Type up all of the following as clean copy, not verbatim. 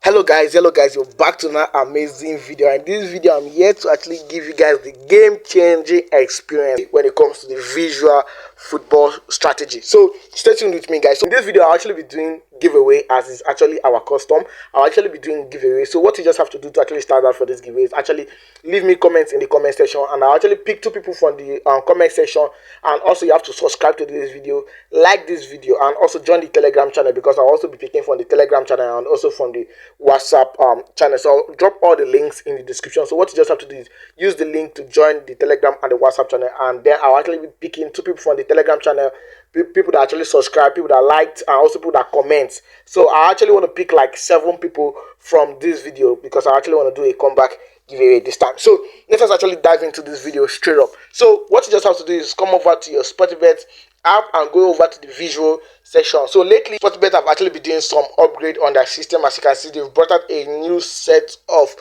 Hello guys, you're back to another amazing video. And in this video I'm here to actually give you guys the game-changing experience when it comes to the visual football strategy. So stay tuned with me, guys. So in this video I'll actually be doing giveaway, as is actually our custom. I'll actually be doing giveaway. So what you just have to do to actually start out for this giveaway is actually leave me comments in the comment section, and I'll actually pick 2 people from the comment section. And also you have to subscribe to this video, like this video, and also join the Telegram channel, because I'll also be picking from the Telegram channel and also from the WhatsApp channel. So I'll drop all the links in the description. So what you just have to do is use the link to join the Telegram and the WhatsApp channel, and then I'll actually be picking 2 people from the Telegram channel, people that actually subscribe, people that liked, and also people that comment. So I actually want to pick like 7 people from this video, because I actually want to do a comeback giveaway this time. So let us actually dive into this video straight up. So what you just have to do is come over to your Sportybet app and go over to the visual section. So lately Sportybet have actually been doing some upgrade on their system. As you can see, they've brought out a new set of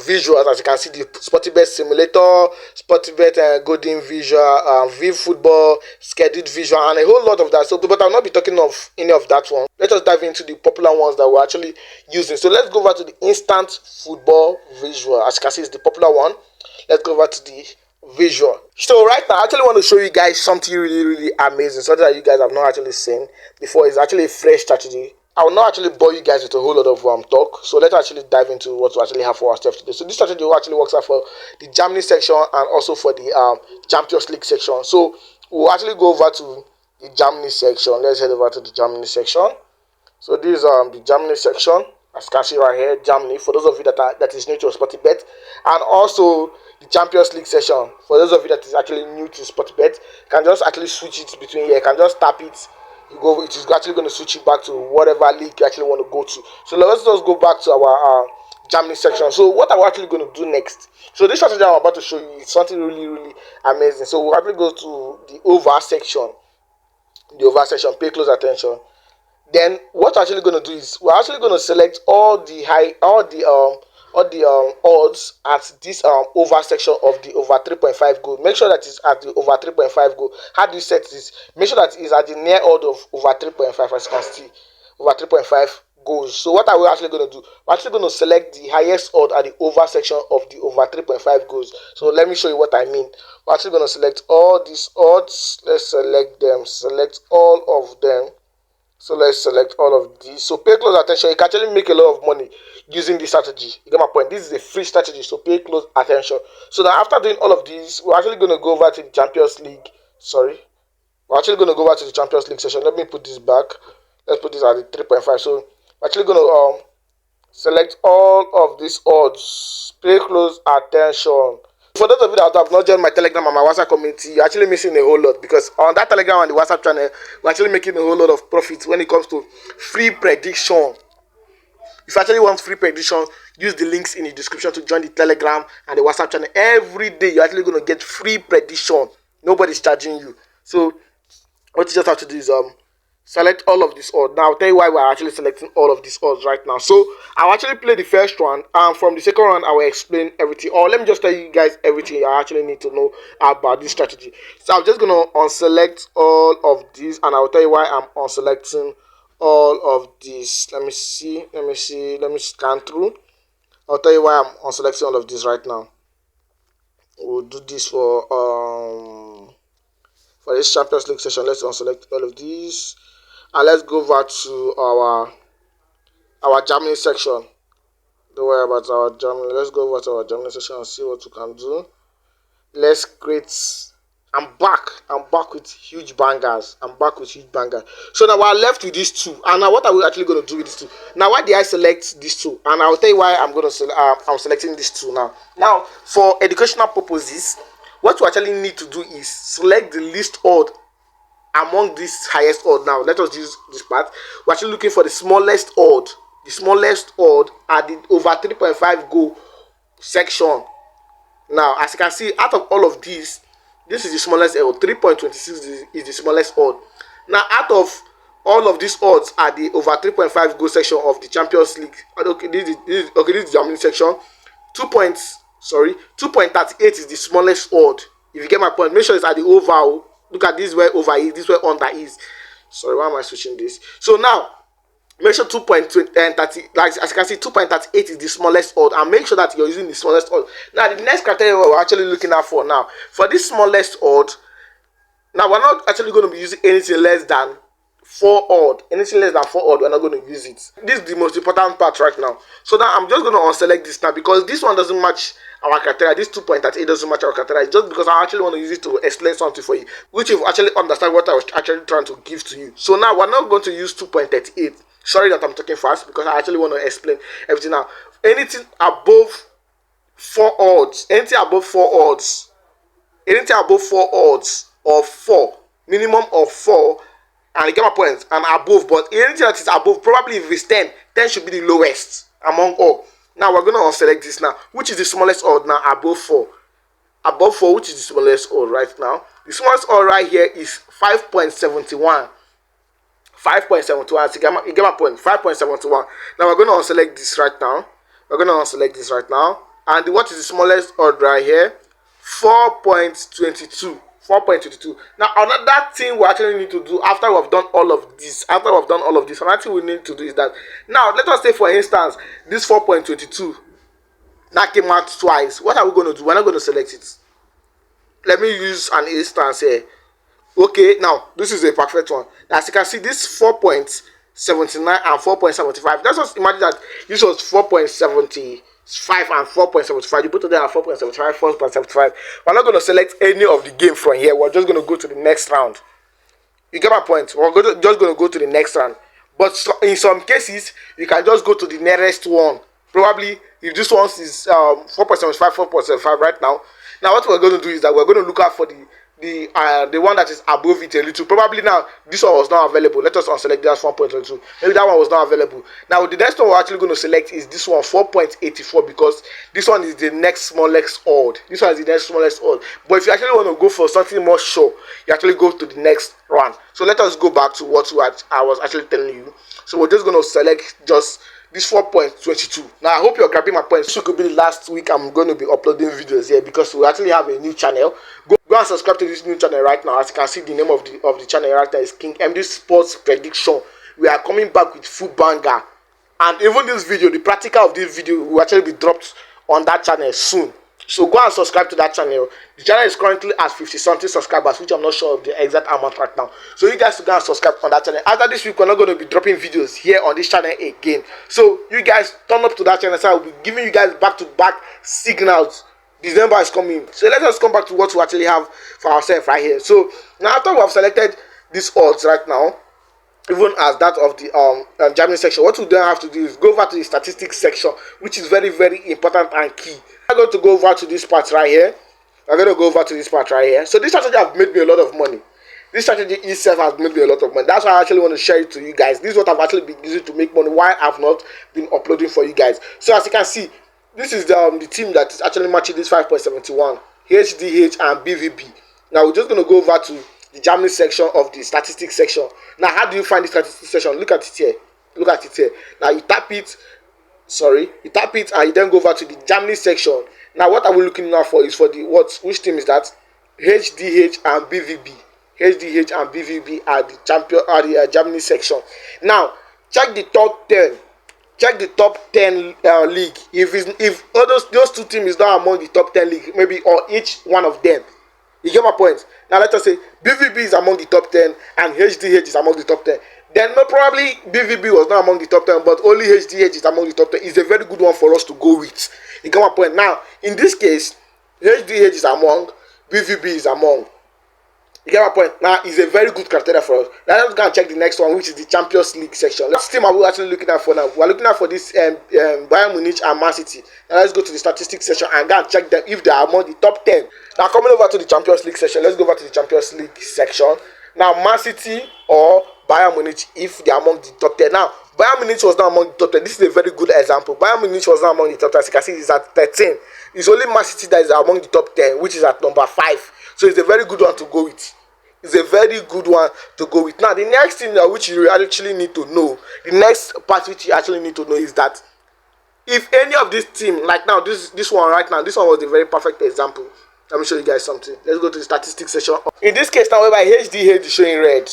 visuals. As you can see, the Sportybet simulator, Sportybet golden visual, v football scheduled visual, and a whole lot of that. So but I'll not be talking of any of that one. Let us dive into the popular ones that we're actually using. So let's go over to the instant football visual. As you can see, it's the popular one. Let's go over to the visual. So right now I actually want to show you guys something really amazing, something that you guys have not actually seen before. It's actually a fresh strategy. I will not actually bore you guys with a whole lot of talk. So let's actually dive into what we actually have for ourselves today. So this strategy actually works out for the Germany section and also for the Champions League section. So we'll actually go over to the Germany section. Let's head over to the Germany section. So this is the Germany section. As you can see right here, Germany, for those of you that is new to Sportybet, and also the Champions League session. For those of you that is actually new to Sportybet, you can just actually switch it between here. You can just tap it. It is actually going to switch it back to whatever league you actually want to go to. So let's just go back to our Germany section. So what are we actually going to do next? So this strategy I'm about to show you is something really amazing. So we'll actually go to the over section. The over section. Pay close attention. Then what we're actually going to do is we're actually going to select all the odds at this over section of the over 3.5 goal. Make sure that it's at the over 3.5 goal. How do you set this? Make sure that it's at the near odd of over 3.5, as you can see, over 3.5 goals. So what are we actually going to do? We're actually going to select the highest odd at the over section of the over 3.5 goals. So let me show you what I mean. We're actually going to select all these odds. Let's select them. Select all of them. So let's select all of these. So pay close attention. You can actually make a lot of money using this strategy. You get my point? This is a free strategy, so pay close attention. So now after doing all of these, we're actually going to go over to the Champions League. We're actually going to go over to the Champions League session. Let me put this back. Let's put this at the 3.5. So we're actually going to select all of these odds. Pay close attention. For those of you that have not joined my Telegram and my WhatsApp community, you're actually missing a whole lot, because on that Telegram and the WhatsApp channel, we're actually making a whole lot of profits when it comes to free prediction. If you actually want free prediction, use the links in the description to join the Telegram and the WhatsApp channel. Every day you're actually going to get free prediction. Nobody's charging you. So what you just have to do is select all of these odds. Now I'll tell you why we're actually selecting all of these odds right now. So I'll actually play the first round, and from the second round I will explain everything, or let me just tell you guys everything I actually need to know about this strategy. So I'm just going to unselect all of these, and I'll tell you why I'm unselecting all of these. Let me scan through. I'll tell you why I'm unselecting all of these right now. We'll do this for this Champions League session. Let's unselect all of these. And let's go over to our Germany section. Don't worry about our Germany. Let's go over to our Germany section and see what we can do. Let's create. I'm back with huge bangers. So now we're left with these 2. And now what are we actually going to do with these 2? Now why did I select these 2? And I'll tell you why I'm selecting these 2 now. Now for educational purposes, what we actually need to do is select the least odd among this highest odd. Now let us use this part. We're actually looking for the smallest odd. The smallest odd at the over 3.5 goal section. Now as you can see, out of all of these, this is the smallest odd. 3.26 is the smallest odd. Now out of all of these odds at the over 3.5 goal section of the Champions League, okay, this is the Germany section. 2.38 is the smallest odd. If you get my point, make sure it's at the over. Look at this, where over is, this where under is. Sorry, why am I switching this? So now make sure 2.30, like as you can see, 2.38 is the smallest odd, and make sure that you're using the smallest odd. Now the next criteria we're actually looking at for now, for this smallest odd, now we're not actually going to be using anything less than 4 odd. Anything less than 4 odd, we're not going to use it. This is the most important part right now. So now I'm just going to unselect this now, because this one doesn't match our criteria. This 2.38 doesn't match our criteria. It's just because I actually want to use it to explain something for you, which you actually understand what I was actually trying to give to you. So now we're not going to use 2.38. Sorry that I'm talking fast, because I actually want to explain everything now. Anything above 4 odds, anything above 4 odds, anything above 4 odds of 4, minimum of 4, and you get my point, and above, but anything that is above, probably if it's 10, 10 should be the lowest among all. Now we're going to unselect this now, which is the smallest odd now, above 4. Above 4, which is the smallest odd right now. The smallest odd right here is 5.71. 5.71, so you get my point, 5.71. Now we're going to unselect this right now. We're going to unselect this right now. And what is the smallest odd right here? 4.22. 4.22. Now another thing we actually need to do after we've done all of this, another thing we need to do is that, now let us say for instance this 4.22 that came out twice. What are we going to do? We're not going to select it. Let me use an instance here. Okay, now this is a perfect one. As you can see, this 4.79 and 4.75. Let's just imagine that this was 4.75 and 4.75. You put it there at 4.75, 4.75. We're not going to select any of the game from here. We're just going to go to the next round. You get my point? We're just going to go to the next round. But in some cases, you can just go to the nearest one. Probably if this one is 4.75, 4.75 right now. Now what we're going to do is that we're going to look out for the one that is above it a little. Probably now this one was not available. Let us unselect that 1.22. Maybe that one was not available. Now the next one we're actually going to select is this one, 4.84, because this one is the next smallest odd. This one is the next smallest odd. But if you actually want to go for something more sure, you actually go to the next round. So let us go back to what I was actually telling you. So we're just going to select just this 4.22. Now I hope you're grabbing my point. This could be the last week I'm going to be uploading videos here, because we actually have a new channel. Go and subscribe to this new channel right now. As you can see, the name of the channel right now is King MD Sports Prediction. We are coming back with full banger, and even this video, the practical of this video, will actually be dropped on that channel soon. So go and subscribe to that channel. The channel is currently at 50 something subscribers, which I'm not sure of the exact amount right now. So you guys go and subscribe on that channel. After this week, we're not going to be dropping videos here on this channel again. So you guys turn up to that channel, so I'll be giving you guys back-to-back signals. December is coming. So let us come back to what we actually have for ourselves right here. So now after we have selected these odds right now, even as that of the Germany section, what we then have to do is go over to the statistics section, which is very, very important and key. I'm going to go over to this part right here. I'm going to go over to this part right here. So this strategy has made me a lot of money. This strategy itself has made me a lot of money. That's why I actually want to share it to you guys. This is what I've actually been using to make money, while I've not been uploading for you guys. So as you can see, this is the team that is actually matching this 5.71, HDH and BVB. Now we're just going to go over to the Germany section of the statistics section. Now how do you find the statistics section? Look at it here. Look at it here. Now you tap it. You tap it and you then go over to the Germany section. Now what are we looking now for is for the which team is that? HDH and BVB. HDH and BVB are the Germany section. Now check the top 10. Check the top 10 league. If all those two teams is not among the top 10 league, maybe, or each one of them. You get my point? Now let us say BVB is among the top 10 and HDH is among the top 10. Then probably BVB was not among the top 10, but only HDH is among the top 10. It's a very good one for us to go with. You get my point? Now, in this case, HDH is among, BVB is among. You get my point? Now, it's a very good criteria for us. Now, let's go and check the next one, which is the Champions League section. What team are we actually looking at for now? We're looking at for this Bayern Munich and Man City. Now, let's go to the statistics section and go and check them if they are among the top 10. Now, coming over to the Champions League section, let's go over to the Champions League section. Now, Man City or Bayern Munich, if they are among the top 10. Now, Bayern Munich was not among the top 10. This is a very good example. Bayern Munich was not among the top 10. As you can see, it's at 13. It's only Man City that is among the top 10, which is at number 5. So, it's a very good one to go with. It's a very good one to go with. Now, the next thing which you actually need to know, the next part which you actually need to know is that if any of this team, like now, this one right now, this one was a very perfect example. Let me show you guys something. Let's go to the statistics section. In this case now, whereby HDH is showing red.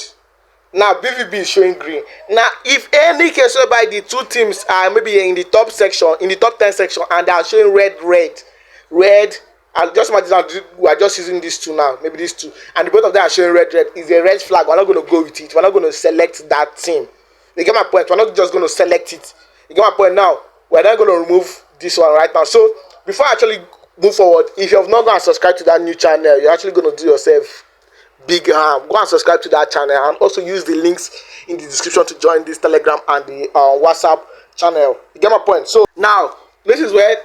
Now BVB is showing green. Now if any case whereby the two teams are maybe in the top section, in the top 10 section, and they are showing red, and just imagine that we are just using these two now, maybe these two, and the both of them are showing red, is a red flag. We're not going to go with it. We're not going to select that team. You get my point? We're not just going to select it. You get my point? Now we're not going to remove this one right now. So before I actually move forward, if you have not gone and subscribed to that new channel, you're actually going to do yourself big harm. Go and subscribe to that channel, and also use the links in the description to join this Telegram and the WhatsApp channel. You get my point? So now this is where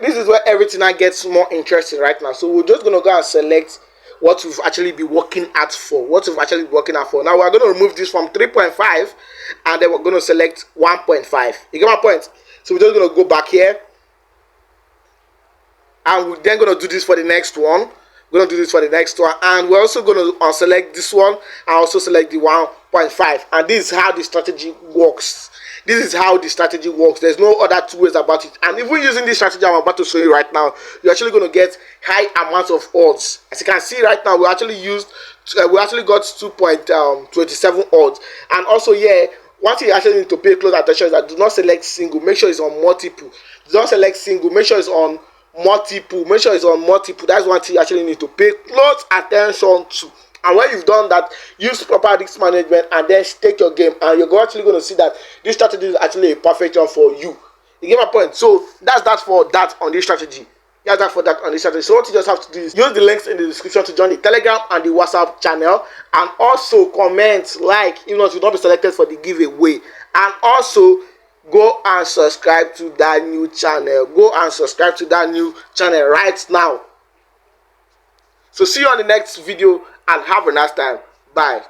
everything now gets more interesting right now. So we're just gonna go and select what we've actually been working at for. Now we're going to remove this from 3.5, and then we're going to select 1.5. You get my point? So we're just going to go back here, and we're then going to do this for the next one. We're going to do this for the next one, and we're also going to unselect this one and also select the 1.5. And this is how the strategy works. There's no other two ways about it. And even using this strategy I'm about to show you right now, you're actually going to get high amounts of odds. As you can see right now, we actually got 2.27 odds. And also one thing you actually need to pay close attention is that do not select single. Make sure it's on multiple. Do not select single. Make sure it's on multiple. That's one thing you actually need to pay close attention to. And when you've done that, use proper risk management and then stake your game, and you're actually going to see that this strategy is actually a perfect one for you. You get my point? So that's that for that on this strategy. So what you just have to do is use the links in the description to join the Telegram and the WhatsApp channel, and also comment, like, even if you don't be selected for the giveaway, and also go and subscribe to that new channel. Right now. So see you on the next video, and have a nice time. Bye.